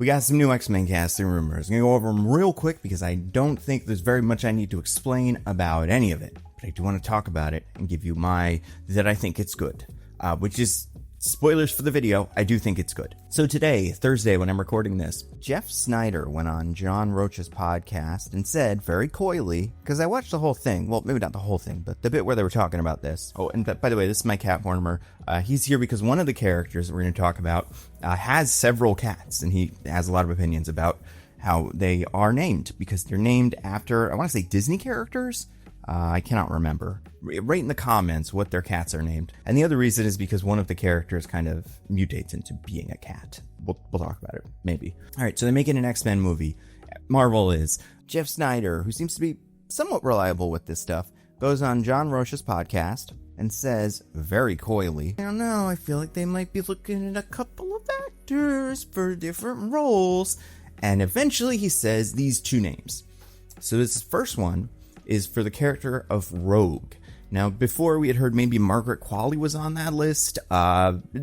We got some new X-Men casting rumors. I'm going to go over them real quick because I don't think there's very much I need to explain about any of it. But I do want to talk about it and give you that I think it's good. Which is, spoilers for the video, I do think it's good. So today, Thursday, when I'm recording this, Jeff Snyder went on John Rocha's podcast and said very coyly, because I watched the whole thing, well, maybe not the whole thing, but the bit where they were talking about this. Oh, and by the way, this is my cat Mortimer. He's here because one of the characters that we're going to talk about has several cats, and he has a lot of opinions about how they are named, because they're named after, I want to say Disney characters? I cannot remember. Write in the comments what their cats are named. And the other reason is because one of the characters kind of mutates into being a cat. We'll talk about it, maybe. All right, so they're making an X-Men movie. Marvel is. Jeff Snyder, who seems to be somewhat reliable with this stuff, goes on John Rocha's podcast and says, very coyly, I don't know, I feel like they might be looking at a couple of actors for different roles. And eventually he says these two names. So this first one is for the character of Rogue. Now, before we had heard maybe Margaret Qualley was on that list.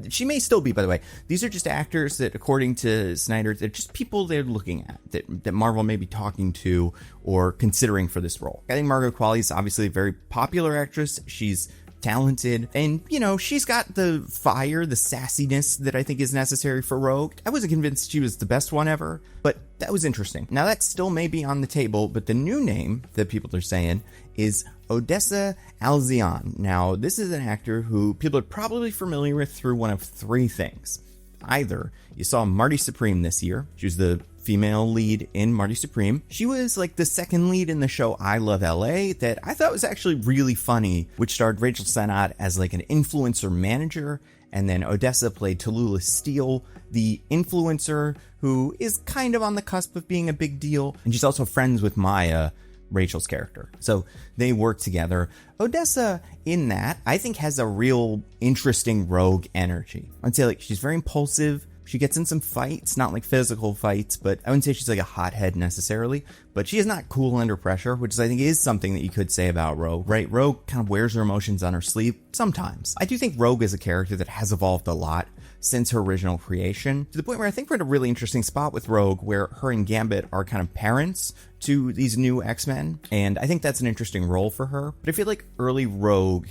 She may still be, by the way. These are just actors that, according to Snyder, they're just people they're looking at, that Marvel may be talking to or considering for this role. I think Margaret Qualley is obviously a very popular actress. She's talented, and, you know, she's got the fire, the sassiness that I think is necessary for Rogue. I wasn't convinced she was the best one ever, but that was interesting. Now, that still may be on the table, but the new name that people are saying is Odessa Alzion. Now, this is an actor who people are probably familiar with through one of three things. Either you saw Marty Supreme this year. She was the female lead in Marty Supreme. She was like the second lead in the show I Love LA that I thought was actually really funny, which starred Rachel Sennott as like an influencer manager. And then Odessa played Tallulah Steele, the influencer who is kind of on the cusp of being a big deal. And she's also friends with Maya, Rachel's character. So they work together. Odessa, in that, I think has a real interesting Rogue energy. I'd say like she's very impulsive. She gets in some fights, not like physical fights, but I wouldn't say she's like a hothead necessarily, but she is not cool under pressure, which I think is something that you could say about Rogue, right? Rogue kind of wears her emotions on her sleeve sometimes. I do think Rogue is a character that has evolved a lot since her original creation, to the point where I think we're in a really interesting spot with Rogue, where her and Gambit are kind of parents to these new X-Men, and I think that's an interesting role for her. But I feel like early Rogue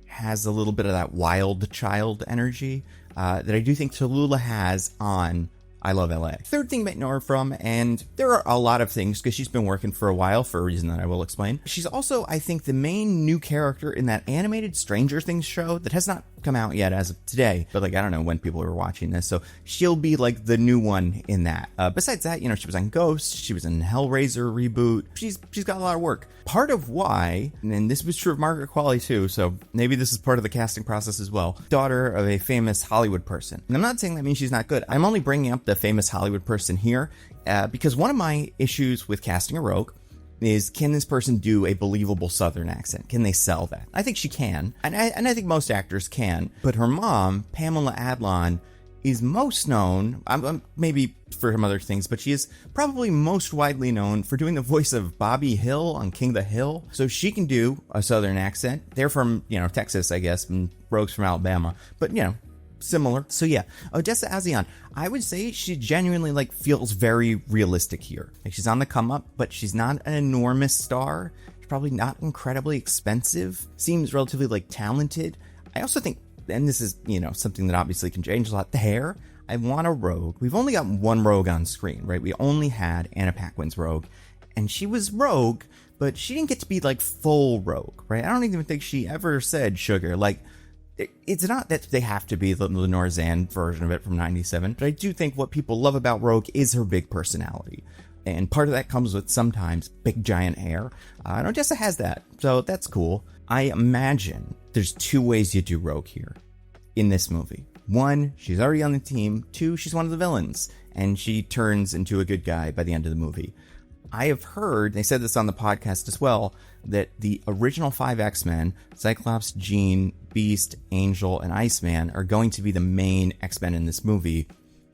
has a little bit of that wild child energy that I do think Tallulah has on I Love LA. Third thing you might know her from, and there are a lot of things because she's been working for a while for a reason that I will explain. She's also, I think, the main new character in that animated Stranger Things show that has not come out yet as of today, but like I don't know when people are watching this, so she'll be like the new one in that. Besides that, you know, she was on Ghost, she was in Hellraiser reboot. She's got a lot of work. Part of why, and this was true of Margaret Qualley too, so maybe this is part of the casting process as well, daughter of a famous Hollywood person. And I'm not saying that means she's not good. I'm only bringing up the famous Hollywood person here because one of my issues with casting a Rogue is, can this person do a believable Southern accent? Can they sell that? I think she can, and I think most actors can, but her mom, Pamela Adlon, is most known, maybe for some other things, but she is probably most widely known for doing the voice of Bobby Hill on King of the Hill. So she can do a Southern accent. They're from, you know, Texas, I guess, and Rogue's from Alabama, but, you know, similar. So yeah, Odessa Alzion, I would say she genuinely like feels very realistic here. Like she's on the come up, but she's not an enormous star. She's probably not incredibly expensive. Seems relatively like talented. I also think, and this is, you know, something that obviously can change a lot, the hair. I want a Rogue. We've only got one Rogue on screen, right? We only had Anna Paquin's Rogue, and she was Rogue, but she didn't get to be like full Rogue, right? I don't even think she ever said sugar. Like, it's not that they have to be the Lenore Zan version of it from 97, but I do think what people love about Rogue is her big personality. And part of that comes with sometimes big giant hair. And Odessa has that, so that's cool. I imagine there's two ways you do Rogue here in this movie. One, she's already on the team. Two, she's one of the villains, and she turns into a good guy by the end of the movie. I have heard, they said this on the podcast as well, that the original 5 X-Men, Cyclops, Jean, Beast, Angel, and Iceman, are going to be the main X-Men in this movie.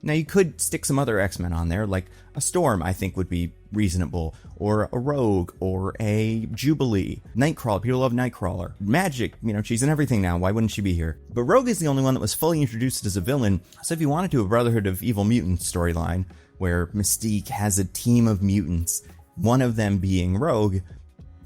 Now, you could stick some other X-Men on there, like a Storm, I think would be reasonable, or a Rogue, or a Jubilee. Nightcrawler, people love Nightcrawler. Magic, you know, she's in everything now, why wouldn't she be here? But Rogue is the only one that was fully introduced as a villain, so if you want to do a Brotherhood of Evil Mutants storyline, where Mystique has a team of mutants, one of them being Rogue.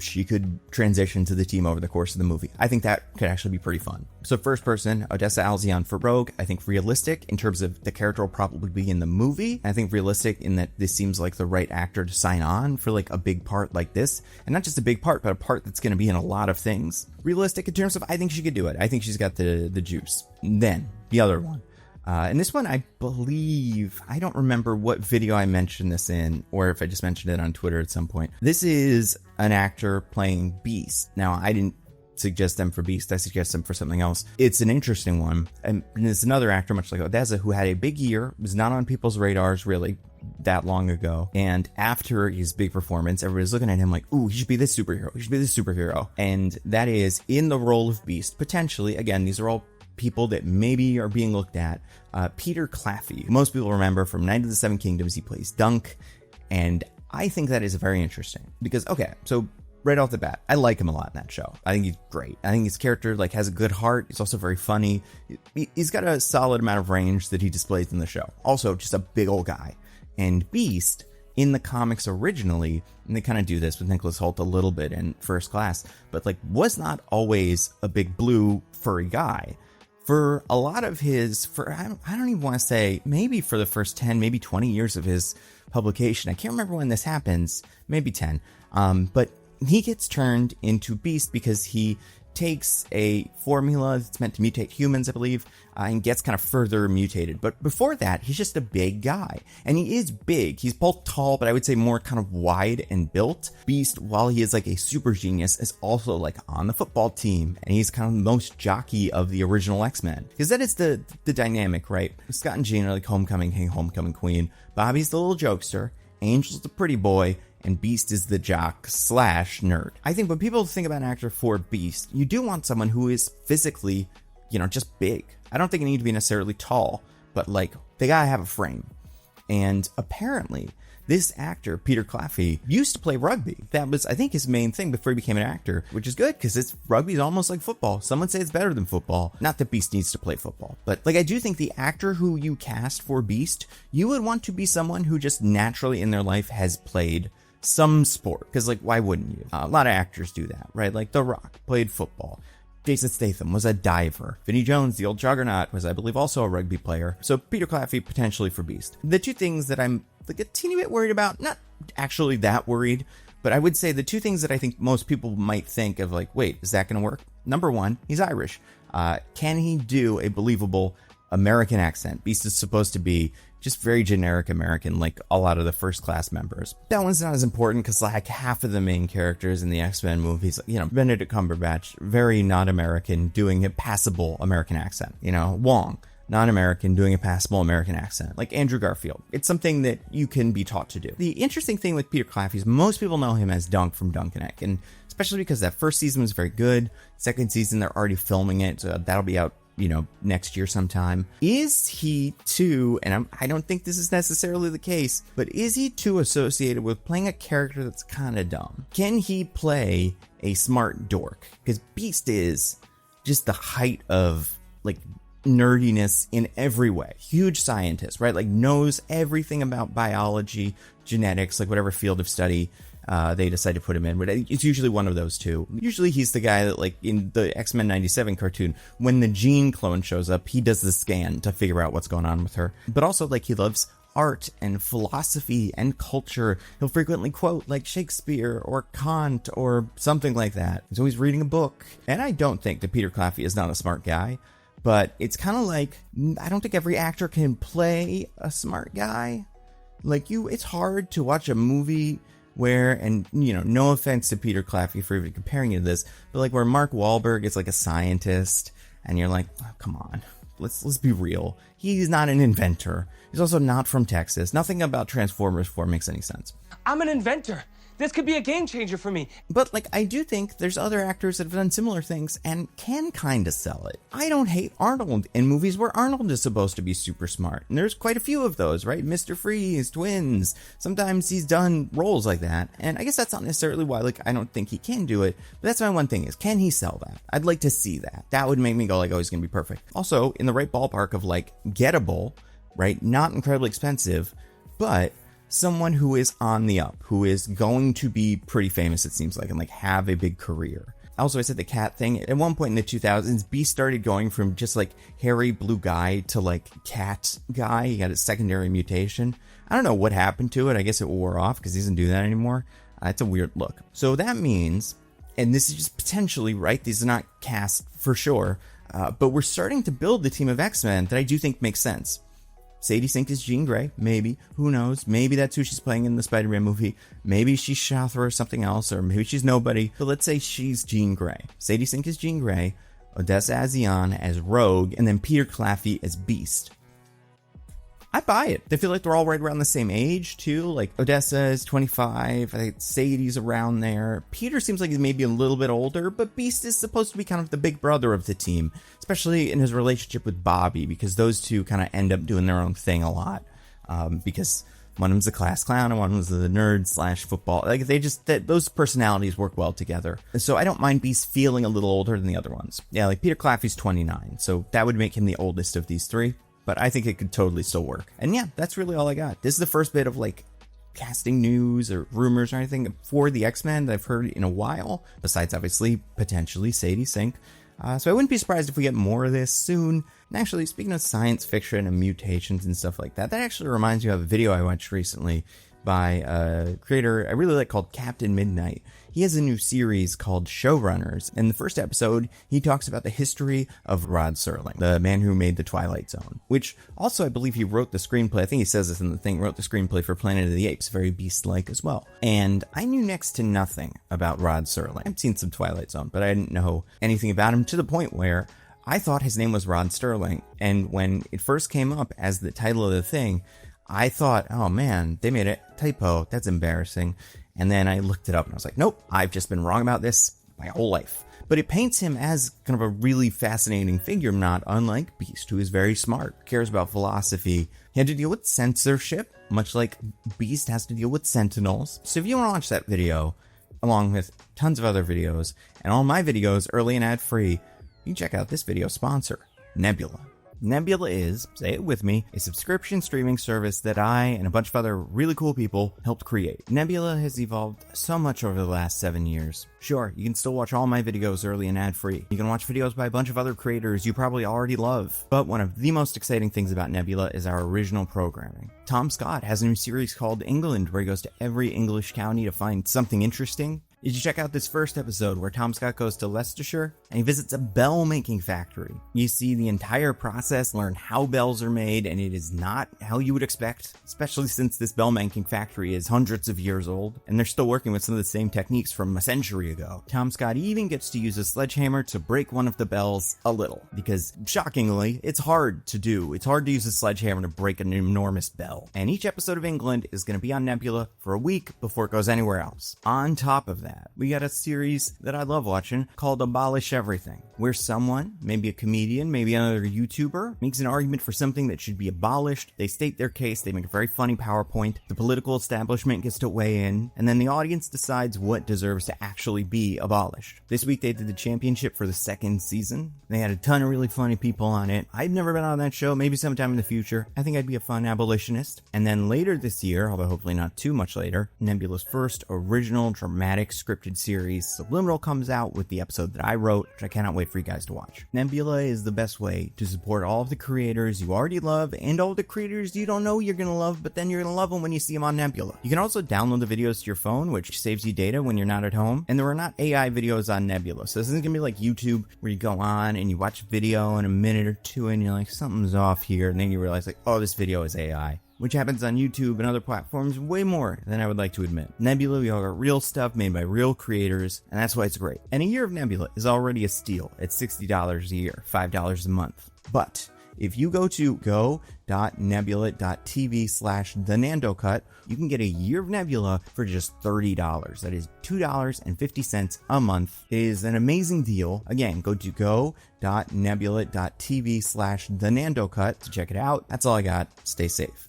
She could transition to the team over the course of the movie. I think that could actually be pretty fun. So first person, Odessa Alzion for Rogue. I think realistic in terms of the character will probably be in the movie. I think realistic in that this seems like the right actor to sign on for like a big part like this. And not just a big part, but a part that's going to be in a lot of things. Realistic in terms of, I think she could do it. I think she's got the juice. Then the other one. And this one, I believe, I don't remember what video I mentioned this in, or if I just mentioned it on Twitter at some point. This is an actor playing Beast. Now, I didn't suggest them for Beast. I suggest them for something else. It's an interesting one. And it's another actor, much like Odessa, who had a big year, was not on people's radars really that long ago. And after his big performance, everybody's looking at him like, ooh, he should be this superhero. He should be this superhero. And that is in the role of Beast, potentially. Again, these are all people that maybe are being looked at. Peter Claffey. Most people remember from Night of the Seven Kingdoms, he plays Dunk. And I think that is very interesting because, okay, so right off the bat, I like him a lot in that show. I think he's great. I think his character like has a good heart. He's also very funny. He's got a solid amount of range that he displays in the show. Also, just a big old guy. And Beast, in the comics originally, and they kind of do this with Nicholas Hoult a little bit in First Class, but like was not always a big blue furry guy. For a lot of his, I don't even want to say, maybe for the first 10, maybe 20 years of his publication, I can't remember when this happens, maybe 10, but he gets turned into Beast because he takes a formula that's meant to mutate humans, I believe, and gets kind of further mutated. But before that, he's just a big guy. And he is big. He's both tall, but I would say more kind of wide and built. Beast, while he is like a super genius, is also like on the football team. And he's kind of the most jockey of the original X-Men. Because that is the dynamic, right? Scott and Jean are like homecoming king, homecoming queen. Bobby's the little jokester. Angel's the pretty boy. And Beast is the jock / nerd. I think when people think about an actor for Beast, you do want someone who is physically, just big. I don't think they need to be necessarily tall, but like they gotta have a frame. And apparently, this actor, Peter Claffey, used to play rugby. That was, I think, his main thing before he became an actor, which is good because rugby is almost like football. Some would say it's better than football. Not that Beast needs to play football, but like I do think the actor who you cast for Beast, you would want to be someone who just naturally in their life has played some sport, because like why wouldn't you? A lot of actors do that, right? Like The Rock played football. Jason Statham was a diver. Vinnie Jones, the old juggernaut, was I believe also a rugby player. So Peter Claffey potentially for Beast. The two things that I'm like a teeny bit worried about, not actually that worried, but I would say the two things that I think most people might think of like, wait, is that going to work? Number one, he's Irish. Can he do a believable American accent? Beast is supposed to be just very generic American, like a lot of the First Class members. That one's not as important because like half of the main characters in the X-Men movies, Benedict Cumberbatch, very not American, doing a passable American accent. Wong, non-American, doing a passable American accent. Like Andrew Garfield. It's something that you can be taught to do. The interesting thing with Peter Claffey is most people know him as Dunk from Dunk and Egg, and especially because that first season was very good. Second season, they're already filming it, so that'll be out next year sometime. Is he too, and I don't think this is necessarily the case, but is he too associated with playing a character that's kind of dumb? Can he play a smart dork? Because Beast is just the height of like nerdiness in every way. Huge scientist, right? Like knows everything about biology, genetics, like whatever field of study they decide to put him in, but it's usually one of those two. Usually he's the guy that, like in the X-Men 97 cartoon, when the Jean clone shows up, he does the scan to figure out what's going on with her. But also, like, he loves art and philosophy and culture. He'll frequently quote like Shakespeare or Kant or something like that. He's always reading a book. And I don't think that Peter Claffey is not a smart guy, but it's kind of like, I don't think every actor can play a smart guy. Like it's hard to watch a movie where, and no offense to Peter Claffey for even comparing you to this, but like where Mark Wahlberg is like a scientist, and you're like, oh, come on, let's be real. He's not an inventor. He's also not from Texas. Nothing about Transformers 4 makes any sense. I'm an inventor. This could be a game changer for me. But like, I do think there's other actors that have done similar things and can kind of sell it. I don't hate Arnold in movies where Arnold is supposed to be super smart. And there's quite a few of those, right? Mr. Freeze, Twins. Sometimes he's done roles like that. And I guess that's not necessarily why, like, I don't think he can do it. But that's my one thing is, can he sell that? I'd like to see that. That would make me go like, oh, he's going to be perfect. Also, in the right ballpark of like gettable, right? Not incredibly expensive. but someone who is on the up, who is going to be pretty famous, it seems like, and like have a big career. Also, I said the cat thing. At one point in the 2000s, Beast started going from just like hairy blue guy to like cat guy. He got a secondary mutation. I don't know what happened to it. I guess it wore off because he doesn't do that anymore. It's a weird look. So that means, and this is just potentially, right? These are not cast for sure, but we're starting to build the team of X-Men that I do think makes sense. Sadie Sink is Jean Grey, maybe. Who knows? Maybe that's who she's playing in the Spider-Man movie. Maybe she's Shathra or something else, or maybe she's nobody. But let's say she's Jean Grey. Sadie Sink is Jean Grey, Odessa Azion as Rogue, and then Peter Claffey as Beast. I buy it. They feel like they're all right around the same age, too. Like, Odessa is 25. I think Sadie's around there. Peter seems like he's maybe a little bit older, but Beast is supposed to be kind of the big brother of the team, especially in his relationship with Bobby, because those two kind of end up doing their own thing a lot. Because one of them's a class clown and one of them's the nerd / football. Like, those personalities work well together. So I don't mind Beast feeling a little older than the other ones. Yeah, like Peter Claffey's 29, so that would make him the oldest of these three. But I think it could totally still work. And yeah, that's really all I got. This is the first bit of like casting news or rumors or anything for the X-Men that I've heard in a while, besides obviously potentially Sadie Sink. So I wouldn't be surprised if we get more of this soon. And actually, speaking of science fiction and mutations and stuff like that, that actually reminds me of a video I watched recently by a creator I really like called Captain Midnight. He has a new series called Showrunners. In the first episode, he talks about the history of Rod Serling, the man who made the Twilight Zone, which also I believe he wrote the screenplay. I think he says this in the thing, wrote the screenplay for Planet of the Apes, very Beast-like as well. And I knew next to nothing about Rod Serling. I've seen some Twilight Zone, but I didn't know anything about him to the point where I thought his name was Rod Serling. And when it first came up as the title of the thing, I thought, oh man, they made a typo. That's embarrassing. And then I looked it up and I was like, nope, I've just been wrong about this my whole life. But it paints him as kind of a really fascinating figure, not unlike Beast, who is very smart, cares about philosophy. He had to deal with censorship, much like Beast has to deal with Sentinels. So if you want to watch that video, along with tons of other videos, and all my videos early and ad-free, you can check out this video sponsor, Nebula. Nebula is, say it with me, a subscription streaming service that I and a bunch of other really cool people helped create. Nebula has evolved so much over the last 7 years. Sure, you can still watch all my videos early and ad-free. You can watch videos by a bunch of other creators you probably already love. But one of the most exciting things about Nebula is our original programming. Tom Scott has a new series called England, where he goes to every English county to find something interesting. Did you check out this first episode where Tom Scott goes to Leicestershire and he visits a bell making factory? You see the entire process, learn how bells are made, and it is not how you would expect, especially since this bell making factory is hundreds of years old and they're still working with some of the same techniques from a century ago. Tom Scott even gets to use a sledgehammer to break one of the bells a little, because shockingly, it's hard to do. It's hard to use a sledgehammer to break an enormous bell. And each episode of England is going to be on Nebula for a week before it goes anywhere else. On top of that, we got a series that I love watching called Abolish Everything, where someone, maybe a comedian, maybe another YouTuber, makes an argument for something that should be abolished. They state their case, they make a very funny PowerPoint, the political establishment gets to weigh in, and then the audience decides what deserves to actually be abolished. This week they did the championship for the second season. They had a ton of really funny people on it. I've never been on that show, maybe sometime in the future. I think I'd be a fun abolitionist. And then later this year, although hopefully not too much later, Nebula's first original dramatic scripted series, Subliminal, comes out with the episode that I wrote, which I cannot wait for you guys to watch. Nebula is the best way to support all of the creators you already love and all the creators you don't know you're going to love, but then you're going to love them when you see them on Nebula. You can also download the videos to your phone, which saves you data when you're not at home. And there are not AI videos on Nebula, so this isn't going to be like YouTube where you go on and you watch a video in a minute or two and you're like, something's off here, and then you realize like, oh, this video is AI. Which happens on YouTube and other platforms way more than I would like to admit. Nebula, we all got real stuff made by real creators, and that's why it's great. And a year of Nebula is already a steal at $60 a year, $5 a month. But if you go to go.nebula.tv/thenandocut, you can get a year of Nebula for just $30. That is $2.50 a month. It is an amazing deal. Again, go to go.nebula.tv/thenandocut to check it out. That's all I got. Stay safe.